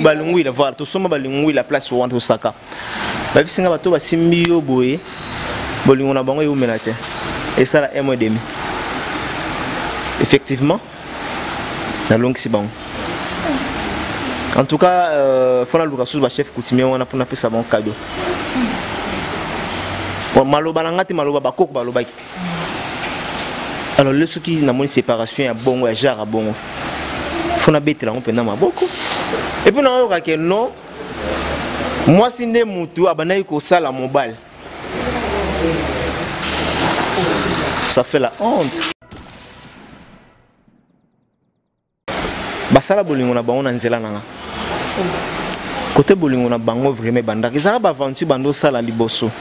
balungui la voir to soma balungui la place au entre saka ba bisinga bato ba simbi yo boye bolingo na bango yo menate et ça la 1 mois et demi effectivement la longue si bon en tout cas fona luka sous ba chef coutumier on a pour na pesa bon cadeau bon maloba na ngati maloba bakoko balobaki alors le ce qui na mon séparation ya bongo ya genre bongo fona betela on pena maboko et puis na yo ka ke non moi si nde mutu abanayi ko sala mobile ça fait la honte basala bolingo na bango na nzela nanga côté bolingo na bango vraiment bandaki ça ba aventure bando sala liboso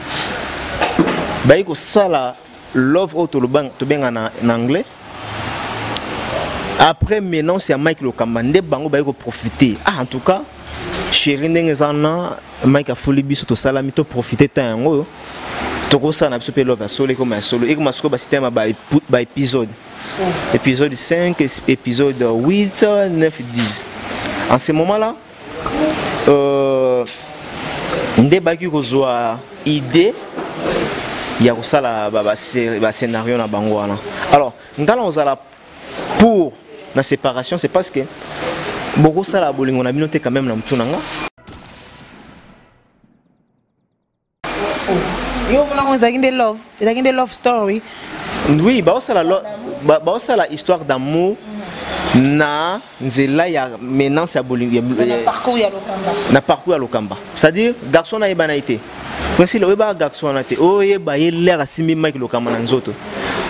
bayi ko sala love auto le bang to benga na anglais après maintenant c'est Mike Lokamba nde bango bayi ko profiter en tout cas chéri ndenge zana Mike a folie biso to sala mi to profiter tango to ko sana biso pe love a solo comme un solo et comme ce système ba épisode épisode 5 épisode 8 9 10 en ce moment là nde baki ko zoa idée ya ko sala ba scénario na bango wana alors ngala ozala pour la séparation c'est parce que beaucoup ça la bolingo na binote quand même na mtunanga yo vona on zagin de love story oui ba osala histoire d'amour na nzela ya maintenant ça bolingo na parcours ya lokamba c'est-à-dire garçon na ebana été merci le ba garçon na té oye ba l'air asimi Mike Lokamba na nzoto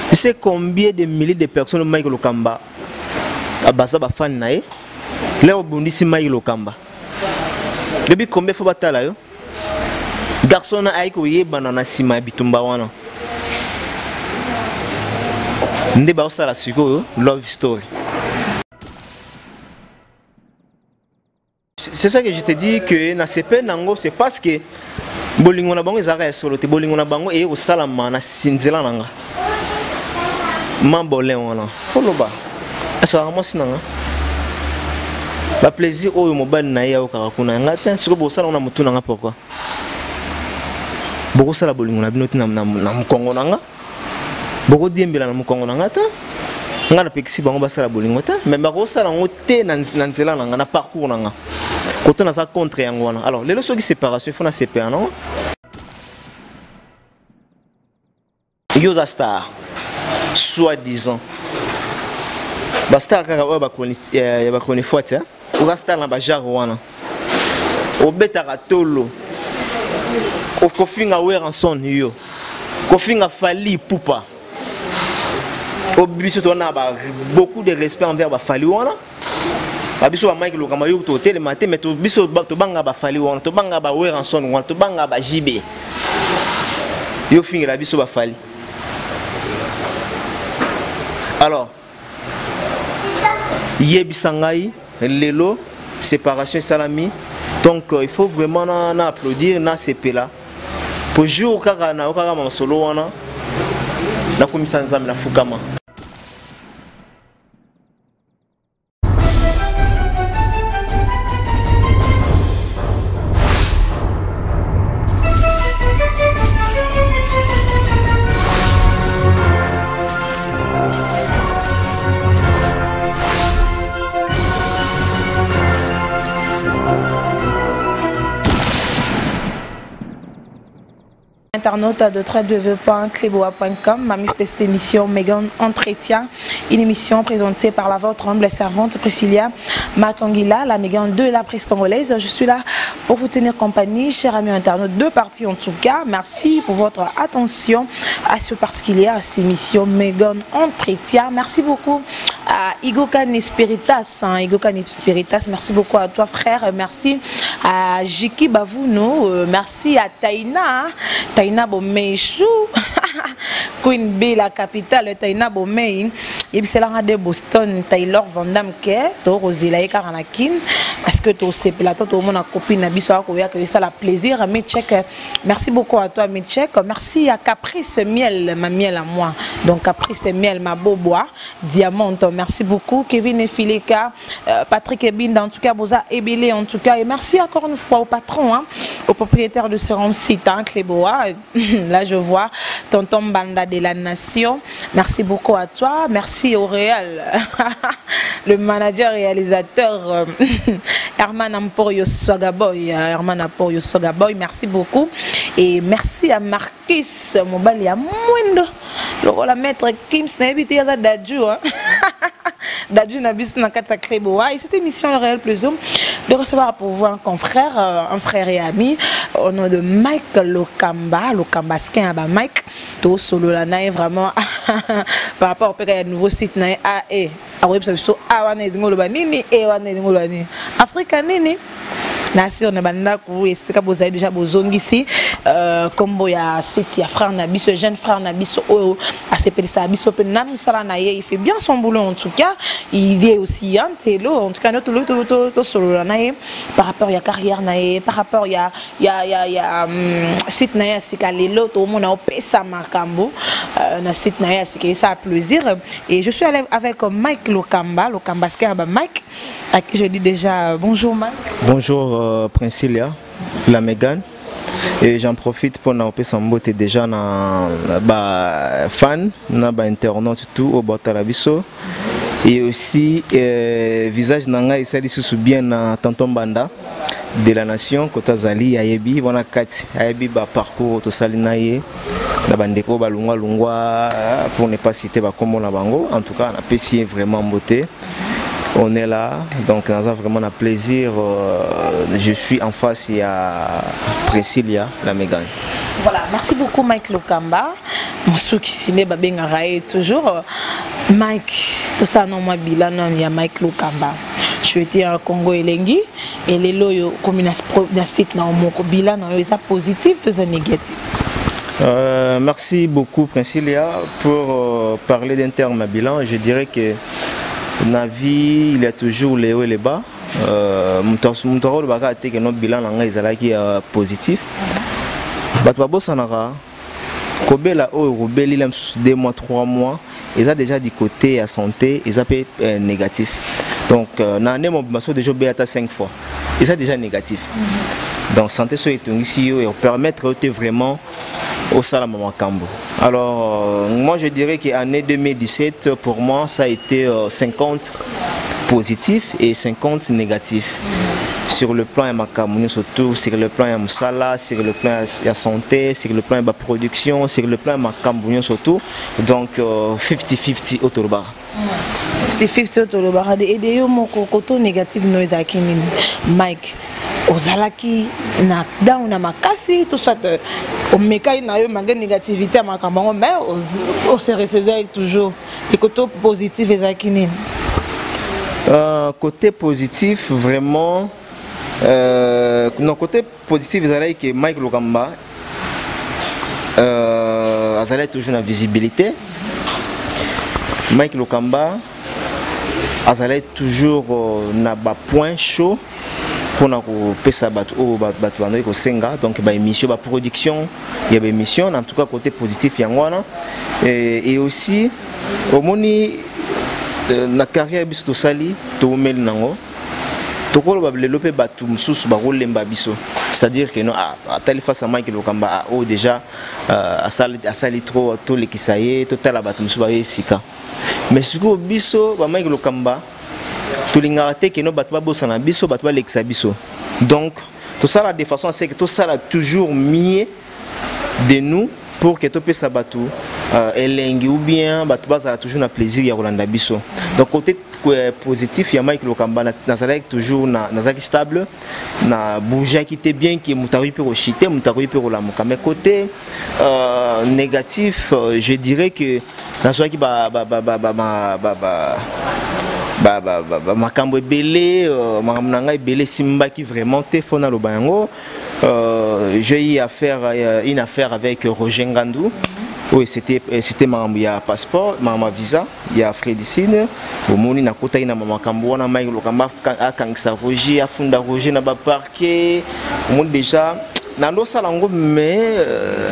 tu sais combien de milliers de personnes Mike Lokamba abaza ba fan na ye Léo Bundisi Mike Lokamba. Depuis combien de fois batala yo? Garçon na aiko yebana na sima bitumba wana. Nde ba osala siko love story. C'est ça que je te dis que na CP nango c'est parce que bolingo na bango ezaka ya solo te bolingo na bango e osala mana sinzela nanga. Mambolé wana. Foloba. Asa vraiment sinanga. Ba plaisir oyo mobali na ya okaka kuna ngata siko bosala na mutu nanga pourquoi boko sala bolingo na binoti na mukongo nanga boko diembela na mukongo nanga ta ngana pekisi bango basala bolingo ta mais ba ko sala ngote na nzela nanga na parcours nanga koto na sa contre yango wana alors lelo soki séparation faut na séparer non Yoza Star soi-disant basta kaka ba koni forte Yoza Star na ba jaro wana obeta katolo kofinga weranson yo kofinga fali pupa obiso to na ba beaucoup de respect envers ba fali wana ba biso ba Mike Lokamba yo to tele matin mais to biso to banga ba fali wana to banga ba weranson wana to banga ba jibe yo finga la biso ba fali. Alors, Yebisangai, Lelo, séparation salami. Donc, il faut vraiment applaudir na CP là. Pour jouer au Kagana, au Kagama solo, na commission na Fukama. Internaute de www.cleboa.com, m'a mis cette émission Megan Entretien, une émission présentée par la votre humble servante Priscilla Makangila, la Megan de la presse congolaise. Je suis là pour vous tenir compagnie, chers amis internautes, deux parties en tout cas. Merci pour votre attention à ce particulier, à cette émission Megan Entretien. Merci beaucoup à Igoka Nesperitas, merci beaucoup à toi frère, merci à Jiki Bavuno, merci à Taina Bomei Chou, Queen B, la capitale, Taina Bomei, yebisela de Boston Taylor Van Damme ke to rozela e karanakin parce que to c'est la to mon copine na biso ko ya que ça la plaisir Mitchek. Merci beaucoup à toi Mitchek. Merci à Caprice Miel, ma miel à moi. Donc Caprice Miel, ma bobois diamant. Merci beaucoup Kevin et Filika, Patrick Ebinda en tout cas Boza Ebélé en tout cas et merci encore une fois au patron hein, au propriétaire de ce grand site hein, Cléboa. Là je vois tonton Banda de la Nation. Merci beaucoup à toi. Merci au Réal, le manager réalisateur Herman Amporio Sogaboy. Herman Amporio Sogaboy, merci beaucoup. Et merci à Marquis Mobali à Mwendo. Le maître Kim Snabiti Yaza Dadju. Dadju Nabis Nakata Kreboa. Et cette émission Le Réel Plus de recevoir pour vous un confrère, un frère et ami au nom de Mike Lokamba. Lokamba Skin à Mike. Tout solo la naïe vraiment par rapport au nouveau site naïe AE. Africa nini nation na banda ku esika bozali déjà bozongisi kombo ya site ya frère na biso jeune frère na biso o asepelisa biso pe na misala na ye il fait bien son boulot en tout cas il est aussi un télo en tout cas notre solo na ye par rapport ya carrière na ye par rapport ya site na ye sika lelo to mona opesa makambo na site na ye sika ça plaisir et je suis allé avec Mike Lokamba Skaba Mike à qui je dis déjà bonjour Mike. Bonjour Princilia, la Mégane. Et j'en profite pour nous faire déjà na fan, na internaute tout au Botalabiso. Et aussi visage nanga isali sous bien na Tonton Banda de la Nation Kotazali Ayebi wana kati Ayebi ba parcours to salinaye na bandeko ba lungwa pour ne pas citer ba comme na bango. En tout cas on a apprécié vraiment beauté. On est là, donc on a vraiment un plaisir. Je suis en face, il y a Priscilla, la Mégane. Voilà, merci beaucoup Mike Lokamba. Mon sou qui ciné babengaraye toujours. Mike, tout ça non moi bilan non il y a Mike Lokamba. Je suis été en Congo Elengi et les loyaux comme une site na mon bilan non ça positif tout ça négatif. Merci beaucoup Priscilla pour parler d'un terme bilan. Je dirais que dans la vie, il y a toujours les hauts et les bas. Mon rôle est que notre bilan est positif. Batwabo Sanara, Kobe la haut Kobe l'île 2 mois, 3 mois, ils ont déjà du côté à santé, ils ont négatif. Donc, l'année mon déjà béata 5 fois, ils sont déjà négatif. Donc, santé soit ici et permettre de vraiment au Salamama Kambo. Alors, moi je dirais qu'année 2017, pour moi, ça a été 50 positifs et 50 négatifs. Sur le plan de Makamouni, surtout sur le plan de Moussala, sur le plan de la santé, sur le plan de la production, sur le plan de Makamouni surtout. Donc, 50-50 au Toulobar. 50-50 au Toulobar. Et d'ailleurs, mon côté négatif, nous avons Mike. Ozalaki na down na makasi tout ça au mekai na yo manga négativité makambo mais on se recevoir toujours et côté positif ezaki nini côté positif vraiment non côté positif ezalaki que Mike Lokamba azalaki toujours na visibilité Mike Lokamba azalaki toujours na ba point chaud pour nous pesa batu ko senga donc ba émission ba production il y a émission en tout cas côté positif yangwana et aussi au moni na carrière biso to sali to mel nango to ko ba développer batu mususu ba rolemba biso c'est-à-dire que non à telle face à Mike Lokamba o déjà à sali trop to le kisaye to tala batu mususu ba yesika mais siko biso ba Mike Lokamba tout l'ingaraté que nos battements bossent en biso battements l'exabiso donc tout ça là de façon à ce que tout ça là toujours mieux de nous pour que tout puisse s'abattre elengi ou bien battements ça a toujours un plaisir ya Rolanda biso donc côté positif il y a Mike Lokamba nazalaki toujours nazaki stable na bouger qui était bien qui mutari pe rochiter mutari pe rolamuka mais côté négatif je dirais que nazaki makambo belé makamnanga belé simba qui vraiment te fona lobango j'ai eu une affaire avec Roger Ngandou Oui, c'était ma passeport, ma visa, il y a frais d'ici. Au moment na kota ina mama kambo na Mike Lokamba a kangisa Roger a funda Roger na ba parquet. Au moment déjà nando salango mais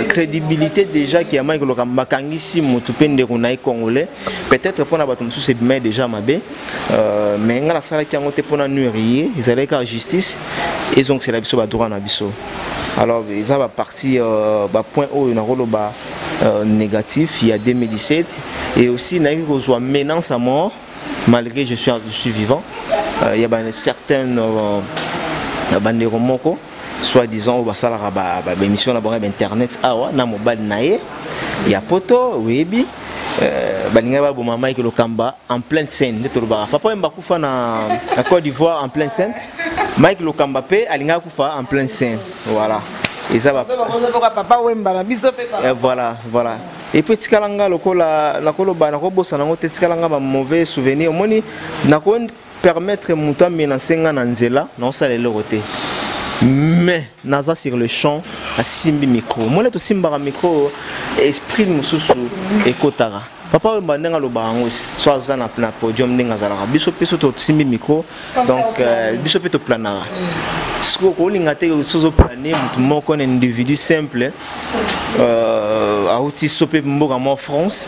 crédibilité déjà qui a Mike Lokamba kangisi mutu pende kunai congolais. Peut-être pour na batum sous c'est mais déjà mabé. Mais ngala sala qui ngote pour na nuirier, ils allaient qu'à justice et donc c'est la biso ba droit na biso. Alors ils ont parti point haut na rolo ba négatif il y a 2017 et aussi n'a eu reçoit menace à mort malgré je suis vivant. Il y a certaines bandero moko soi-disant au basala ba émission na ba internet awa na mobile nae il y a poto webi balinga ba boma Mike Lokamba en pleine scène de tolba papa mbakufa na Côte d'Ivoire en pleine scène Mike Lokamba pe alinga kufa en pleine scène voilà. Et ça va. Voilà. Et puis tikalanga lokola nakoloba nakobosa nango tikalanga ba mauvais souvenirs moni nako permettre muta menacenga na nzela na osala le roté. Mais naza sur le champ a simbi micro. Moi to simba micro esprit mususu ekotara. Papa wemba ndenga lo bangosi so aza na podium ndenga zalaka biso peso to simbi micro donc biso pe to planara. Ce qu'on a été sous plané, un individu simple, a aussi sopé en France,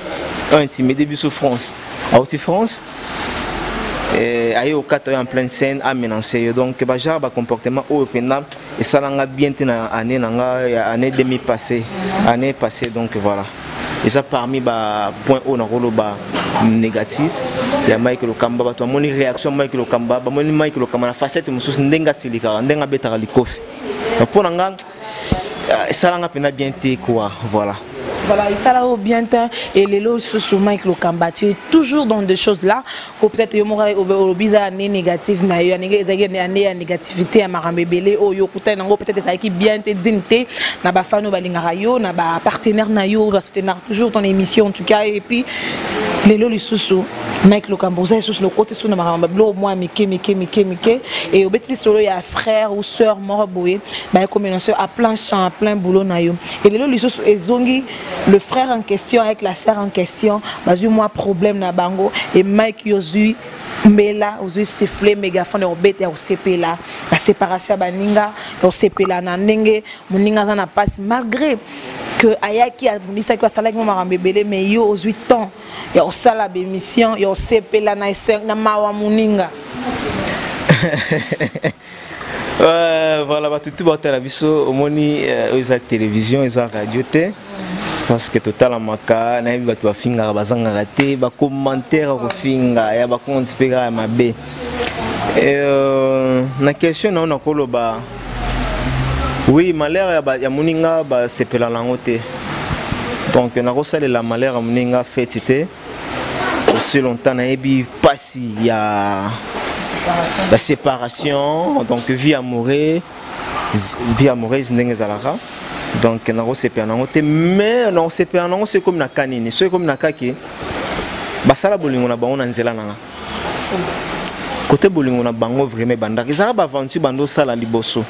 intimidé sur France, a aussi France, et au 4 en pleine scène, à menacer. Donc, genre de comportement européen, et ça l'a bien été année demi passée, donc voilà. Et ça parmi point haut dans le négatif. Il y a Mike Lokamba, tu as mon réaction Mike Lokamba, Mike Lokamba, la facette mususu ndenga silika, ndenga betara likofi. Pour nanga, ça l'a bien été quoi, voilà. Voilà, et ça là au bien temps et les lots sur Mike Lokamba, tu es toujours dans des choses là que peut-être il y aura au bizarre négatif, il y a une négativité à Marambébélé, au yokuta nango peut-être qui bien te dinte, na ba fano balingarayo, na ba partenaire nayo, va soutenir toujours ton émission en tout cas et puis les lots sous Mike Lokamba, vous êtes sur le côté sous na Marambébélé au moins Mike et au petit solo il y a frère ou sœur mort boué, bah comme une sœur à plein champ, à plein boulot nayo et les lots sous ezongi le frère en question avec la sœur en question, j'ai moi problème na bango et Mike Yosu Mela osu siffler mégaphone au bête au CP là la séparation baninga au CP là na ndenge moninga za na passe malgré que ayaki a bonisa ko sala ko marambebele mais yo aux 8 ans ya au sala bémission yo CP là na 5 na mawa moninga. Voilà ba tout ba tala biso omoni eza télévision eza radio té parce que total amaka na yebi batu bafinga bazanga raté ba commentaire ko finga ya ba compte pega ya mabe na question na koloba oui malheur ya moninga ba sepela lango te donc na ko sala la malheur ya moninga fêtité aussi longtemps na yebi pasi ya la séparation donc vie amoureuse ndenge zalaka. Donc na rosepe nango te mais na rosepe nango c'est comme na kanini c'est comme na kaki basala bolingo na bango na nzela nanga côté bolingo na bango vraiment bandaki ça ba aventure bando sala liboso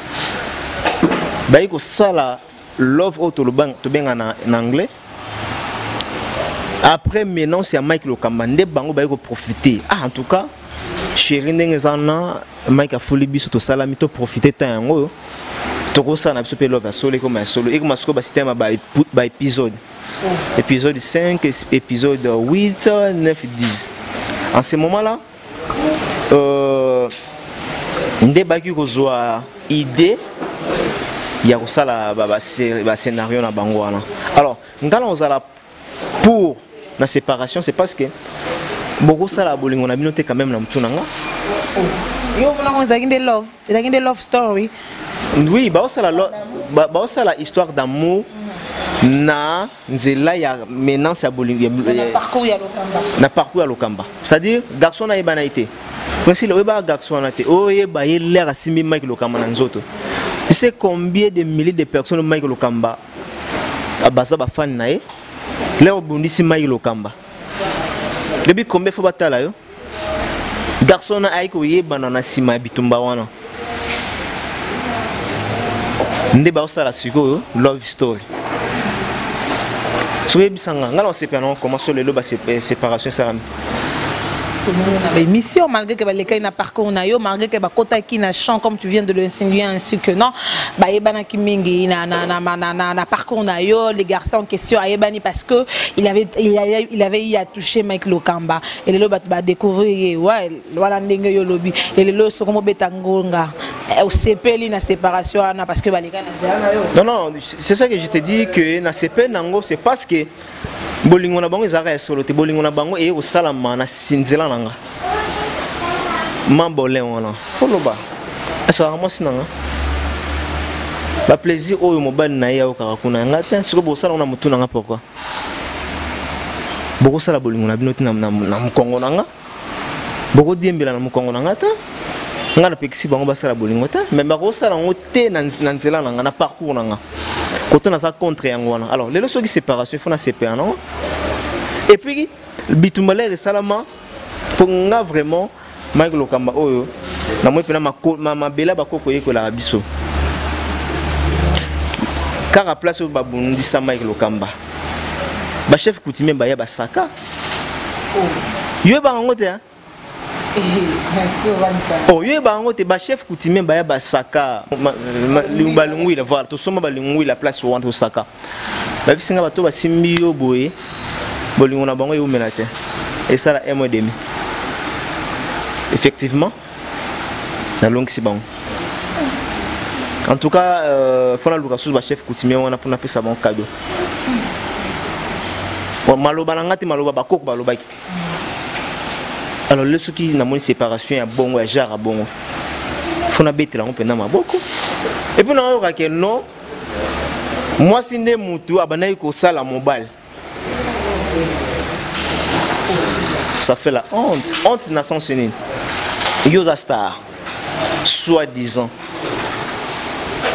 bayi ko sala love auto le bang to benga na anglais après maintenant c'est Mike Lokamba nde bango bayi ko profiter en tout cas chéri ndenge zana Mike a foli biso to sala mi to profiter tango toko ça na biso pe love solo comme solo et comme ce que ba système ba épisode épisode 5 épisode 8 9 10 en ce moment là ndé baki ko zoa idée ya ko sala ba scénario na bango wana alors ngala ozala pour la séparation c'est parce que beaucoup ça la bolingo na binote quand même na mtunanga yo vona de love story. Oui, c'est la histoire d'amour na nzela ya menace ya bolingo na parcours ya Lokamba. C'est-à-dire garçon na ebanaité. Parce que le garçon na te oyeba l'air asimi Mike Lokamba na nzoto. Tu sais combien de milliers de personnes Mike Lokamba abaza ba fan na e l'air bondisi Mike Lokamba. Depuis combien faut batala yo? Garçon na aiko yeba na sima bitumba wana. Nde ba osala siko love story soyez bisanga ngala on sait pas non comment sur le loba séparation ça mission malgré que les cas na parcours na yo malgré que ba kota qui na chant comme tu viens de l'insinuer ainsi que non ba yebana ki mingi na parcours na yo les garçons en question ayebani parce que il avait y a touché Mike Lokamba et le ba découvrir ouais wala ndenge yo lobi et le so comme betangonga au CP li na séparation na parce que ba les gars na yo non c'est ça que je te dis que na CP nango c'est parce que bolingo na bango ezaka ya solo te bolingo na bango e osalama na sinzela nanga mambolé wana foloba asa vraiment sinanga ba plaisir oyo mobali na ya okaka kuna ngata siko bosala na mutu nanga pourquoi boko sala bolingo na bino tina na mukongo nanga boko diembela na mukongo nanga ta ngana pekisi bango basala bolingo ta mais bako sala ngote na nzela nanga na parcours nanga quand on a ça contre Yangwana. Alors, les leçons de séparation, il faut la séparer, non? Et puis, le bitumbalé et salama, pour nga vraiment, Mike Lokamba, oh, na moi ma bella bako koye ko la biso. Car à place au babundi sa Mike Lokamba. Ba chef coutumier ba ya ba saka. Yo ba ngote hein? Oh, yo ba ngote ba chef coutumier ba ya ba saka. Balungui la voir, to soma balungui la place au entre saka. Ba bisinga bato ba simbi yo boye. Bolingo na bango yo menate. Et ça la 1 mois et demi. Effectivement. La longue c'est bon. En tout cas, faut la location ba chef coutumier on a pour na pesa bon cadeau. Maloba ngati maloba bakoko baloba ki. Alors le ce qui na mon séparation ya bongo ya jara bongo. Faut na betela on pena maboko. Et puis na yo ka ke non. Moi si ndé mutu abana ko sala mobile. Ça fait la honte. Honte na sens unique. Yoza star. Soi-disant.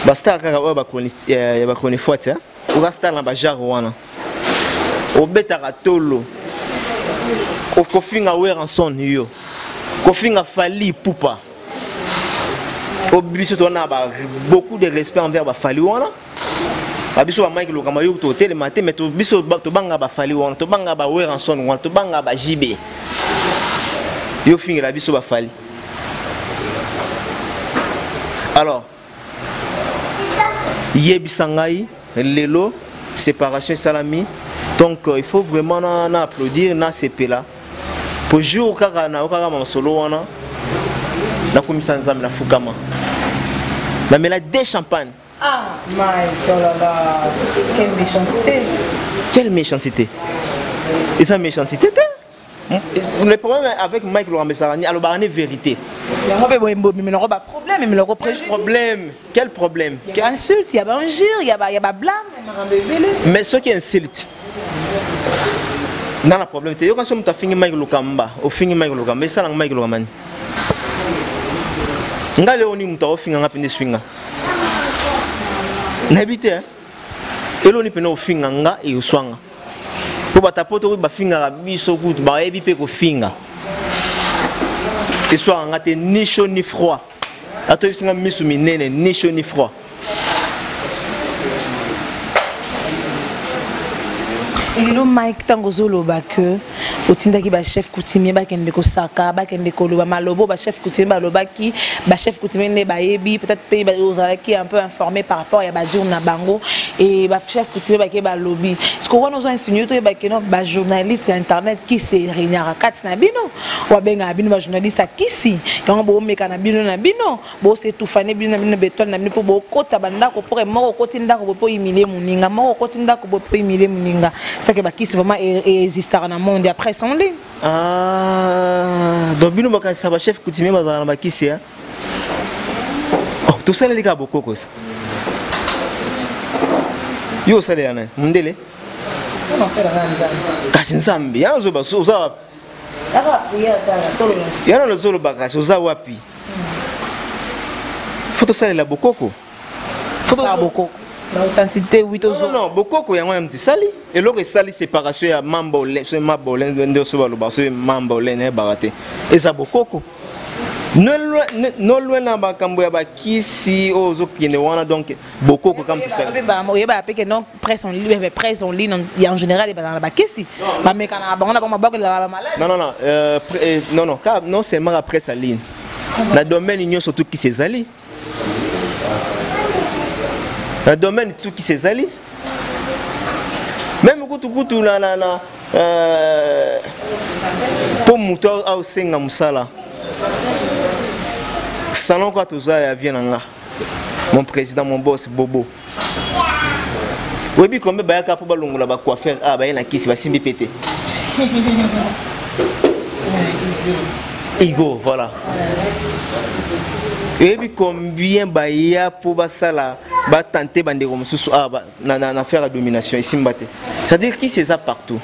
Basta kaka ba ba koni forte hein. Yoza star na ba jara wana. Obetaka tolo. Kofinga Weranson yo. Kofinga Fali Poupa. Obiso to na ba beaucoup de respect envers ba Fali wana. Abiso ba Mike Lokamba yo to tele matin mais to biso to banga ba Fali wana, to banga ba Weranson wana, to banga ba JB. Yo finga la biso ba Fali. Alors Yebisangai lelo séparation salami. Donc il faut vraiment applaudir na CP là. Pour jour kaka na okaka solo wana na komisa nzambe na fukama. Na mela des champagne. Ah my là. Quelle méchanceté. Quelle méchanceté. Et ça méchanceté. Le problème avec Mike Lokamba Sarani, alors bah, vérité. Il y a un problème, mais le préjudice. Quel problème? Il y a insulte, il y a injure, il y a blâme. Mais ce qui insulte, non, le problème, c'est que quand tu as fini Mike Lokamba, au fini Mike Lokamba, mais ça, Mike Lokamba. Ngale oni mutawo finga ngapende swinga. N'habite hein. Elo ni pena ofinga nga e oswanga. Po batapoto ba finga biso kutu ba ebi pe ko finga. Et soit ngate ni chaud ni froid. Ato bisinga misu minene ni chaud ni froid. Et le Mike Tangozolo que au tindaki ba chef coutumier ba kende ko saka ba kende ko loba malobo ba chef coutumier ba loba ki ba chef coutumier ne ba yebi peut-être pays ba ozala qui un peu informé par rapport ya ba jour na bango et ba chef coutumier ba ke ba lobby ce qu'on nous a insinué to ba keno ba journaliste internet qui se réuniara kat na bino wa benga bino ba journaliste qui si donc bo meka na bino bo se tufane bino na bino beton na bino po bo kota banda ko pour moko kotinda ko po imiler muninga moko kotinda ko po imiler muninga ça que ba qui vraiment existera dans le monde après son ligne. Ah, donc bino baka sa ba chef coutumier bazana ba kisi hein. Oh, tout ça les gars beaucoup cause. Yo ça les ana, mundele. On fait la nzambe. Kasi nzambe, yanzo ba so za. Aka ya dala tolo. Yana lo zolo baka so za wapi. Faut ça la bokoko. Faut ça bokoko. L'authenticité oui to non bokoko yango yamti sali et loko sali séparation ya mambo le so mambo le ndo so baloba so mambo le ne barate et ça bokoko non loin na bakambo ya bakisi ozo kine wana donc beaucoup comme ça oyeba pe que non presse en ligne en général et dans la bakisi ba mekana ba on a ba mabako la malade non non c'est ma presse en ligne na domaine union surtout qui ses alliés na domaine tout qui ses alliés même kutu la pour muto au senga musala salon quoi tout ça ya vienanga mon président mon boss Bobo webi kombe bayaka po balongola ba coiffeur bayena kisi basimbi pété Igo voilà webi combien baya po basala ba tenter bande comme sous na faire la domination ici mbate c'est-à-dire qui c'est ça partout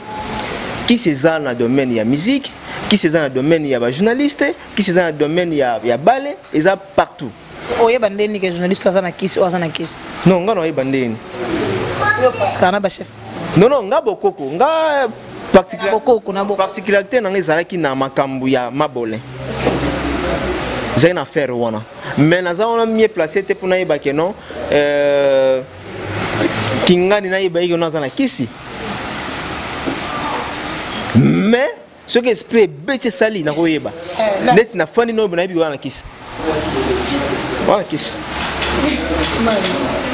qui c'est ça dans le domaine il y a musique qui c'est ça dans le domaine il y a journaliste qui c'est ça dans le domaine il y a ballet et ça partout oye bandeni que journaliste ça na kiss ou ça na kiss non nga oye bandeni kana ba chef non nga bokoko nga particularité na ngezalaki na makambu ya mabole j'ai une affaire wana mais naza on a mieux placé te pour na yeba que non kingani na yeba yona za na kisi mais ce que esprit bête sali na koyeba net na fani no na yebi wana kisi wana kisi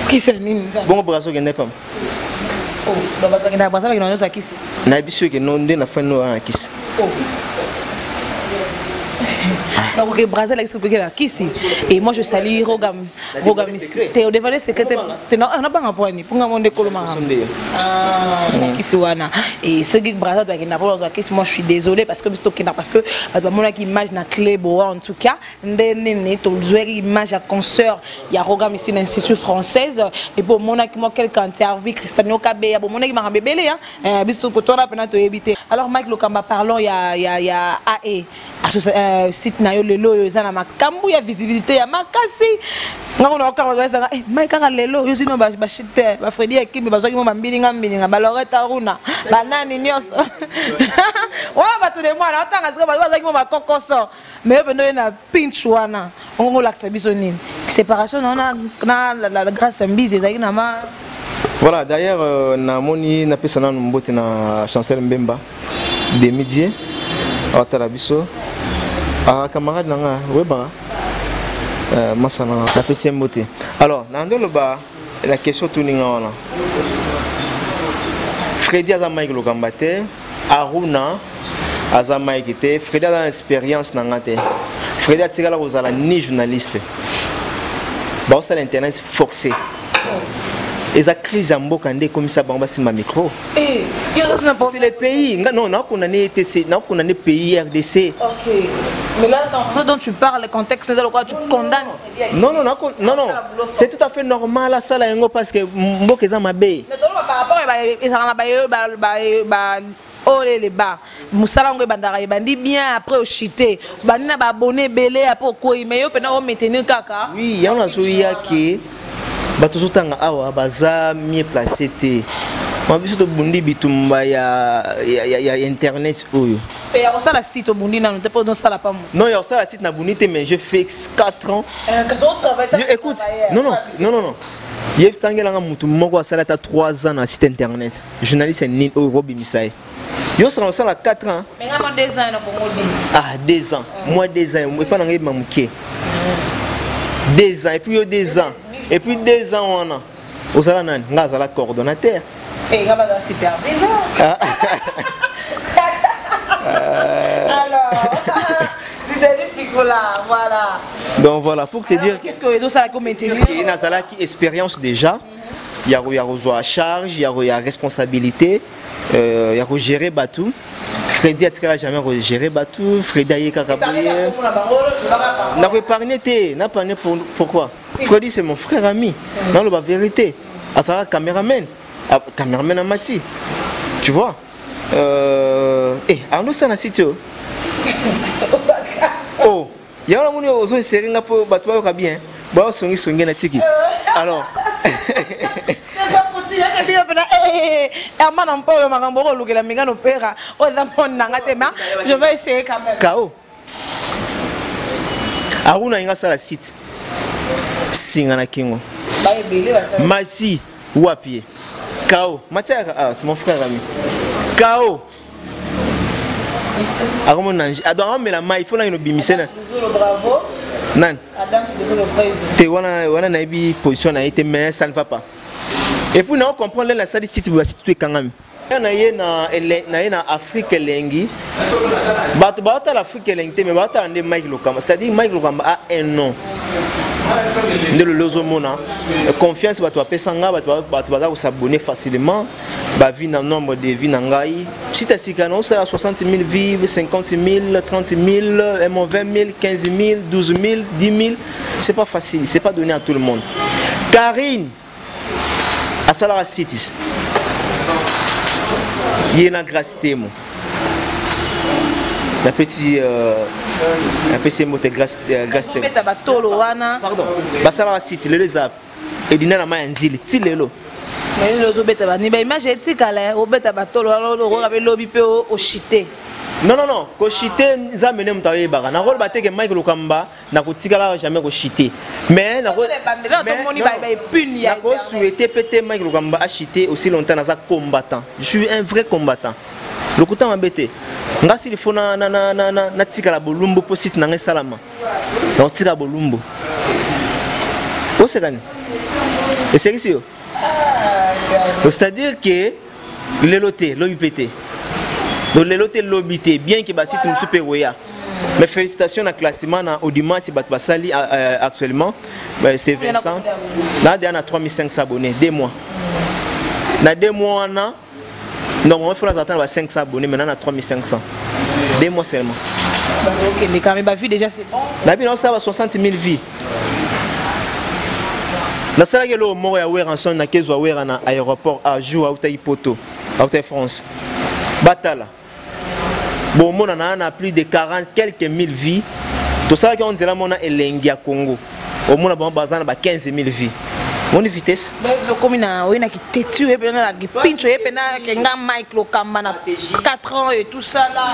kisi nini ça bon braso que n'est pas oh baba ngina braso que non za kisi na biso que non de na fani no wana kisi oh donc le Brésil expliqué la kisi et moi je salue Rogam t'es au devant secrétaire t'es non on a pas rapport ni pour mon décollement kisi wana et ce qui Brésil doit n'a pas kisi moi je suis désolé parce que parce que mon image na clé en tout cas ndene to jouer image à concert il y a Rogam ici l'institut française et pour mon moi quelqu'un interview Cristiano Kabe pour mon qui m'a bébélé hein biso pour toi là to éviter alors Mike Lokamba parlons il y a AE site na yo lelo yo zana makambu ya visibilité ya makasi ngona okanga za Mike kanga lelo yo sino ba shite ba Fredi Ekimi bazoki mo mbilinga ba Loretta Runa banani nyoso wa ba tout de moi na otanga zika bazoki mo makokoso mais yo bendo na pinch wana ongo laksa biso nini séparation na la grâce mbizi ezaki na ma voilà d'ailleurs na moni na pesa na mbote na Chancel Mbemba des médias atala biso camarade nanga weba masana na pesa mbote alors nandolo ba la question tuninga wana Fredi aza Mike Lokamba te Aruna aza Mike te Fredi aza expérience nanga te Fredi atikala kozala ni journaliste ba osala internet forcé et la crise en mboka ndé comme ça ba simba micro c'est le pays non on a condamné TC on a condamné pays RDC OK mais là dans façon dont tu parles le contexte dans lequel tu condamnes non c'est tout à fait normal la sala yango parce que mboka za mabe mais par rapport oh les bas musala ngo bandara bandi bien après au chité bandi na ba abonné belé après ko mais yo pena o maintenir kaka oui yana zo yaki batozotanga awa baza mieux placé te mabiso to bundi bitumba ya internet oyo et ya osala site au bundi na te pas dans sala pas non ya osala site na bundi te mais je fais 4 ans que son travail écoute non yeb stangelanga mutu moko asala ta 3 ans na site internet journaliste ni o Robi Misai yo sala 4 ans mais ngama 2 ans na pour ah 2 ans moi 2 ans et pas na ngeba muke 2 ans et puis 2 ans et puis 2 ans on a osala nani ngazala coordonnateur et ngaba da superviseur alors voilà donc voilà pour te dire qu'est-ce que les autres ça comme maintenir il a ça qui expérience déjà il y a reçoit charge il y a responsabilité il y a gérer batou Fredi a jamais géré batou Fredi a kakaboué n'a pas épargné n'a pas pourquoi Fredi c'est mon frère ami dans la vérité à ça caméraman à Mati tu vois Arnaud ça na sitio oh il y a un monde aux séries n'a pas batou ba bien ba songi na tiki alors c'est pas possible que bien pena Herman en parle makambo ko lukela minga no pera o da pon nanga tema je vais essayer quand même KO Aruna inga sala site. Singa na kingo. Masi wapi. Kao. Matia c'est mon frère ami. Kao. Aromo nanji. Adora mais la mai il faut na bimise na. Bravo. Nan. Adam c'est le président. Te wana na bi position na été mais ça ne va pas. Et puis nous comprendre la salle site ba site tout kangami. Na na Afrique lengi. Bato bato l'Afrique lengi mais bato ande Mike Lokamba. C'est-à-dire Mike Lokamba a un nom. De le lozomona confiance bato apesanga bato baza ko s'abonner facilement ba vie na nombre de vie na ngai si ta sikana ça 60 000 vies 50 000 30 000 20 000 15 000 12 000 10 000 c'est pas facile c'est pas donné à tout le monde. Karine à Salara Cities yena grâce temo la petite PC mote grâce pardon basala site le les app et dina na manzili ti lelo mais le zobeta ba ni ba image etikala obeta batolo lo ka be lobi pe o chité non ko chité za mene mutaye baka na role bateke Mike Lokamba na ko tikala jamais ko chité mais na ko souhaiter péter Mike Lokamba a chité aussi longtemps na za combattant je suis un vrai combattant le couteau embêté ngasi il faut na tikala bolumbo po site na salama na tikala bolumbo o sekani et c'est ici c'est-à-dire que le loté l'obité donc le loté l'obité bien que ba site nous super oya mais félicitations à classement na Audima ti bat basali actuellement c'est Vincent là il y a 3500 abonnés 2 mois na 2 mois na normalement il faut attendre 500 abonnés maintenant on a 3500 2 mois seulement. Ok mais quand même ba vie déjà c'est bon. Na bien on ça va 60 000 vies. Na sala ke lo mo ya weranson na kezo wera na aéroport à jour à Poto à France. Batala. Bon mon na plus de 40 quelques mille vies. Tout ça qu'on dit là mon na elengi ya Congo. Au moins ba bazana ba 15 000 vies. Mon vitesse comme na oui na ki tetu et na ki pincho et na kenga Mike Lokamba na 4 ans et tout ça là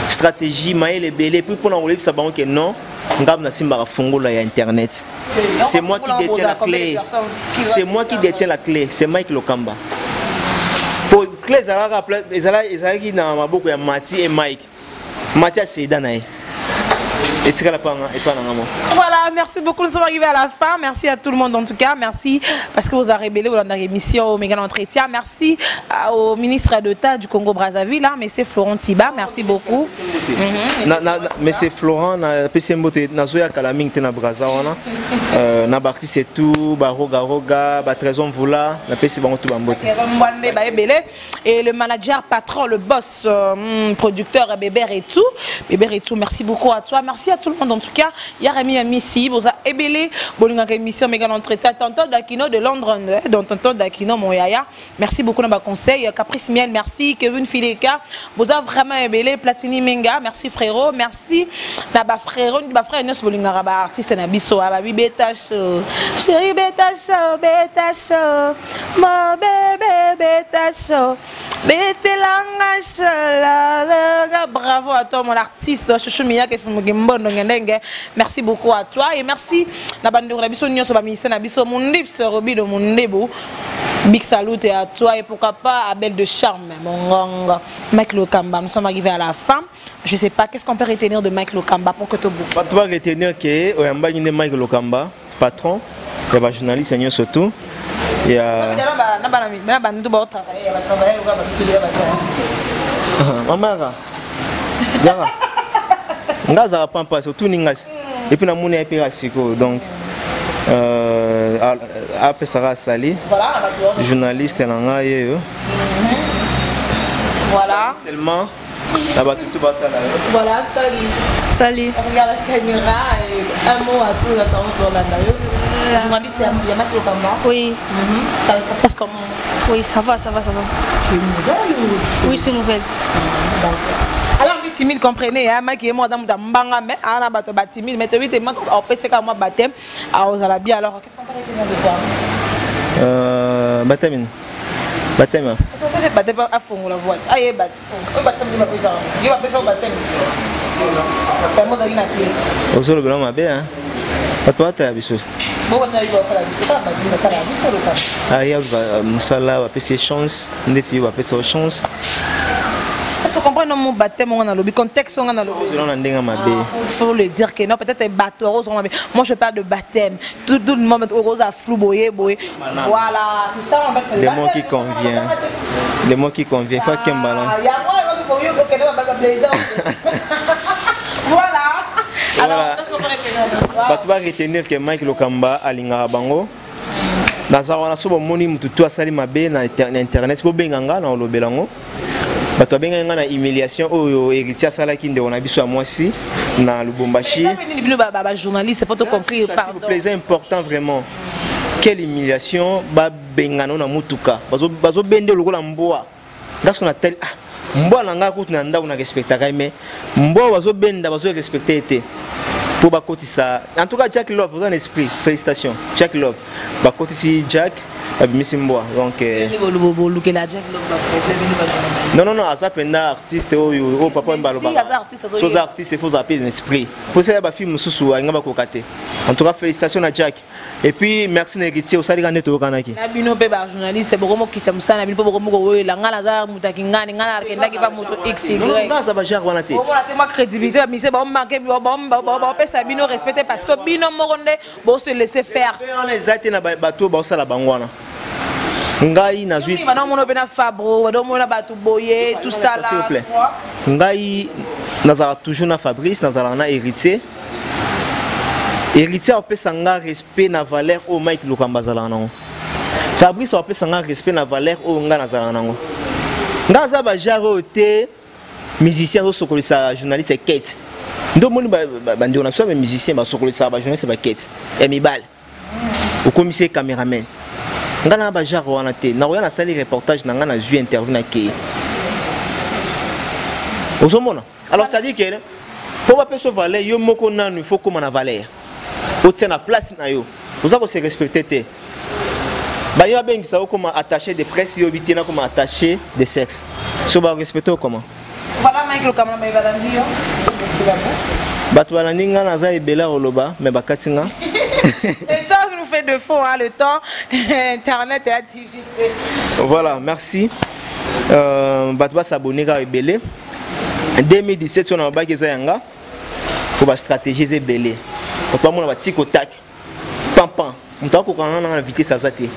stratégie maël belé puis pour enlever ça bon que non ngam na simba fongola ya internet c'est moi qui détiens la clé c'est moi qui détiens la clé c'est Mike Lokamba pour clé ezala ki na maboko ya Mati et Mike Mati a c'est danae. Voilà, merci beaucoup, nous sommes arrivés à la fin. Merci à tout le monde en tout cas. Merci parce que vous avez révélé dans l'émission au Méga Entretien. Merci au ministre d'État du Congo-Brazzaville, M. Florent Tiba. Merci beaucoup. M. Florent, Nazoya Kalaming Tena Brazzawana, Nabarti c'est tout, Baroga Roga, Batrezon Voula, et le manager, patron, le boss, producteur, Bébé Retou. Bébé Retou, merci beaucoup à toi. Merci à tout le monde en tout cas. Yarami Amissi, vous a ébélé, Bolinga émission Méga Entretien, Tonton Dakino de Londres, donc Tonton Dakino, mon yaya. Merci beaucoup dans ma conseil. Caprice Miel, merci. Kevin Fileka, vous a vraiment ébélé. Platini Menga, merci frérot. Merci. Naba frérot, ba frère Enos Bolinga Raba, artiste Nabiso, Ababi Beta Show. Chérie Beta Show, mon bébé Beta Show. Bravo à toi mon artiste Chouchou Mia qui fait mon merci beaucoup à toi et merci la bande de Rabiso Nyon sur ministère Nabiso mon livre Robi de mon nebo big salut à toi et pourquoi pas à Belle de Charme mon gang Mike Lokamba. Nous sommes arrivés à la fin. Je sais pas qu'est-ce qu'on peut retenir de Mike Lokamba pour que tu boucles. Tu vas retenir que Oyamba est Mike Lokamba patron et va journaliste surtout. Il y a maman Yara ngaza pas passer tout ningas et puis na moni et puis rasiko donc après Sarah Sali journaliste nanga yeyo voilà seulement là-bas tout batala voilà salut regarde la caméra et un mot à tout la temps dans la journaliste il y a Mike Lokamba. Oui. Ça se passe comment? Oui, ça va. Tu es nouvelle ou... Oui, c'est nouvelle. Alors, oui, timide, comprenez, hein, Mike et moi, dans Mbanga, mais on a battu timide, mais tu es en PC comme moi, baptême, à Ozalabi. Alors, qu'est-ce qu'on peut retenir de toi? Baptême. Baptême. Parce que c'est baptême à fond la voix. Ah, il est baptême. Il va faire ça. Il va faire ça au baptême. Tellement d'aller naquer. Au sol blanc ma bé hein. Pas toi t'as biso. Bon on arrive à faire la vie. Pas la vie sur le cas. Ah il y a musala va passer chance, ndeti va passer chance. Est-ce que vous comprenez mon baptême on a le contexte on a le selon la ndenga ma bé. Faut le dire que non peut-être un bateau rose on moi je parle de baptême. Tout le monde rose à flou boyer. Voilà, c'est ça en fait. Le mot qui convient. Le mot qui convient, faut qu'il y ait un ballon. Il y a moi il faut que le plaisir. Voilà. Alors, qu'est-ce qu'on peut retenir? Tu vas retenir que Mike Lokamba a l'ingara bango. Dans un sobo moni mututu asali mabe na internet po benganga na olobelango. Bato benganga na humiliation oyo héritier sala ki ndeko na biso ya mwasi na Lubumbashi. Journaliste, c'est pas tout compris. Pardon. C'est important vraiment. Quelle humiliation ba bengano na mutuka. Bazo bende lokola mboa. Parce qu'on a tel mboa nanga kutu na ndako na respectaka mais mboa bazo benda bazo respecter été. Pour bakotisa en tout cas Jack Love vous en esprit félicitations Jack Love bakotisi Jack abimisi mboa donc non asa penda artiste oyo papa mbaloba so artiste faut appeler l'esprit pour ça ba film susu nga bakokate en tout cas félicitations à Jack et puis merci Negitier osali ka neto kanaki na bino pe ba journaliste bokomo kitsa musana bino bokomo ko wela ngala za mutakingani ngala arkendaki pa moto XY ngaza ba jar wana te on a tellement crédibilité mais c'est ba marquer ba pesa bino respecter parce que bino moronde bo se laisser faire on les a été na bateau ba osala bangwana ngai nazwi bana mono pe na Fabro do mona bato boye tout ça là s'il vous plaît ngai nazala toujours na Fabrice nazala na héritier héritier opesa nga respect na valeur au Mike Lokamba zala nango Fabrice opesa nga respect na valeur au nga nazala nango nga za ba jaro te musicien sokolisa journaliste Kate ndo moni ba ndio na so ba musicien ba sokolisa ba journaliste ba Kate et mibal au commissaire cameraman nga na ba jaro wana te na roya na sali reportage na nga na ju interview na ke osomona alors ça dit que pour pas pesa valeur yo moko nanu il faut comme na valeur au tient la place na yo vous avez se respecter ba yo bengi ça comme attaché de presse yo bitena comme attaché de sexe so ba respecter comment voilà Mike Lokamba ba balanzi yo bato balandinga na za ebela oloba mais bakatinga le temps nous fait de faux hein le temps internet et activité voilà merci bato ba s'abonner ka ebele en 2017 on a baki za yanga pour ba stratégie ze belé pas mon ba tiko tac pam pam on t'a ko kana na vitesse azate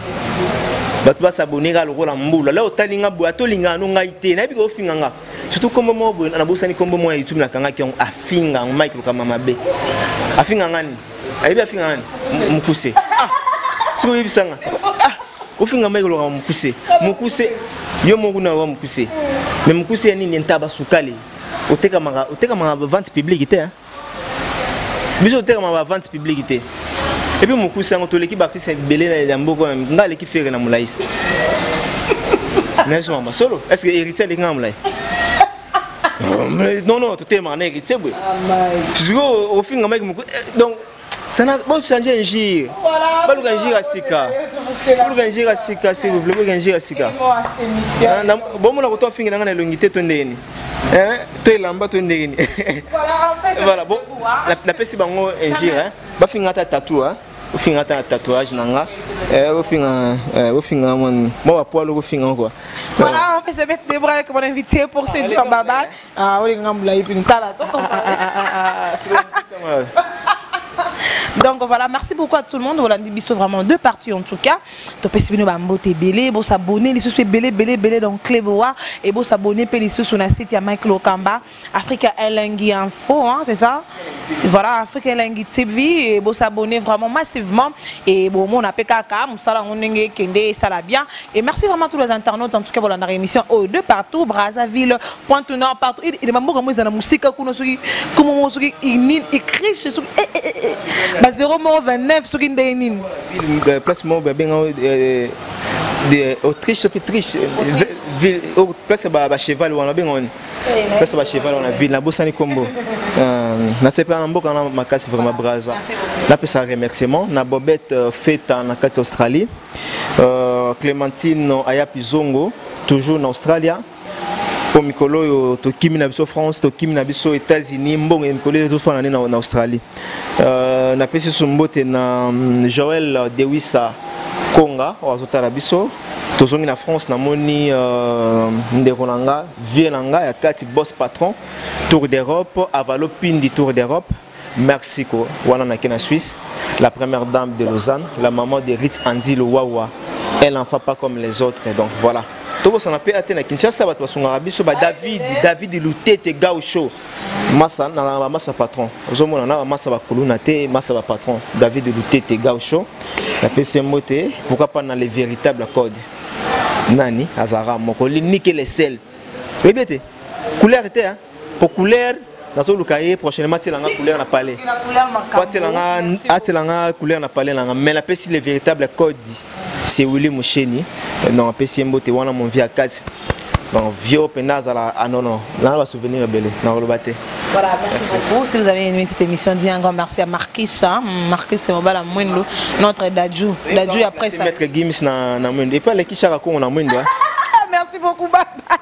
bato ba s'abonner ka lokola mbula là otalinga boato linga no ngai te na bi ko finganga surtout comme moi na bosani comme moi YouTube na kanga ki on afinga Mike Lokamba mabe afinga ngani aibi afinga ngani mukuse siko yebisanga ofinga Mike Lokamba mukuse yo moko na wa mukuse mais mukuse nini ntaba sukali oteka manga vente publique te hein biso oteka manga vente publique te et puis mukuse ngo toleki baptiste belé na mboko ngale ki fere na mulaïs n'est-ce pas solo est-ce que héritier les ngamlay non tout est mané héritier bwe au fin nga mec donc ça n'a pas changé un gire pas le gangir à sika pas le gangir à sika s'il vous plaît le gangir à sika bon mon auto fin nga na longité to ndeni to elamba to ndeni voilà bon la pesi bango un gire hein ba finga ta tatou hein au fin ta tatouage nanga au fin mon moi poilo au fin quoi voilà on peut se mettre des bras avec mon invité pour se dire baba ah oui ngamula ipini tala to donc voilà, merci beaucoup à tout le monde. Voilà, biso vraiment deux parties en tout cas. Donc pesibino ba mbote belé, bon s'abonner, les sous belé donc Cléboa et bon s'abonner pe les sous sur la site ya Mike Lokamba, Africa Elengi Info hein, c'est ça. Voilà, Africa Elengi TV et bon s'abonner vraiment massivement et bon on a PKK, musala onenge kende ça la bien et merci vraiment à tous les internautes en tout cas voilà dans l'émission de partout Brazzaville, Pointe-Nord partout. Il m'a beaucoup dans la musique kuno suki comme mo suki il écrit sur 0,29 sur une dénine. Placement de Autriche, place cheval ou on a bien place cheval on a ville la Bossani Combo. Nasepa Namboka na makasi vraiment braza. Là peut ça remerciement na Bobette fête en Australie. Clémentine Ayapi Zongo toujours en Australie. Pour Mikolo to kimi na biso France to kimi na biso États-Unis mbongo Mikolo to fana na Australie. Na pesi sumbote na Joël Dewisa Konga wazotala biso. Tozongi na France na moni ndeko nanga vie nanga ya kati boss patron Tour d'Europe avalo pindi Tour d'Europe. Merci ko wana na kena Suisse, la première dame de Lausanne, la maman de Ritz Anzilo Wawa. Elle n'en fait pas comme les autres donc voilà. Tout ça n'a pas été na Kinshasa ba basungara biso ba David Lutete Gaucho. Massa na massa patron. Ozomona na massa ba kuluna te, massa ba patron David Lutete Gaucho. La PC moté, pourquoi pas dans les véritables codes. Nani Azara Mokoli niquer les sels. Répétez. Couleur était hein. Pour couleur dans le cahier prochainement c'est la couleur na palais. Pas c'est la couleur na palais mais la PC les véritables codes c'est Willy Moucheni. Non PC Mbote wana mon via 4. Donc vieux penazala ah non là on va souvenir belé dans le baté. Voilà, merci beaucoup. Si vous avez aimé cette émission, dis un grand merci à Marquis. Marquis c'est Mobala Mwendo, notre Dadjou. Dadjou après ça. Maître Gims na Mwendo. Et pas les Kishara qu'on a Mwendo. Merci beaucoup, bye bye.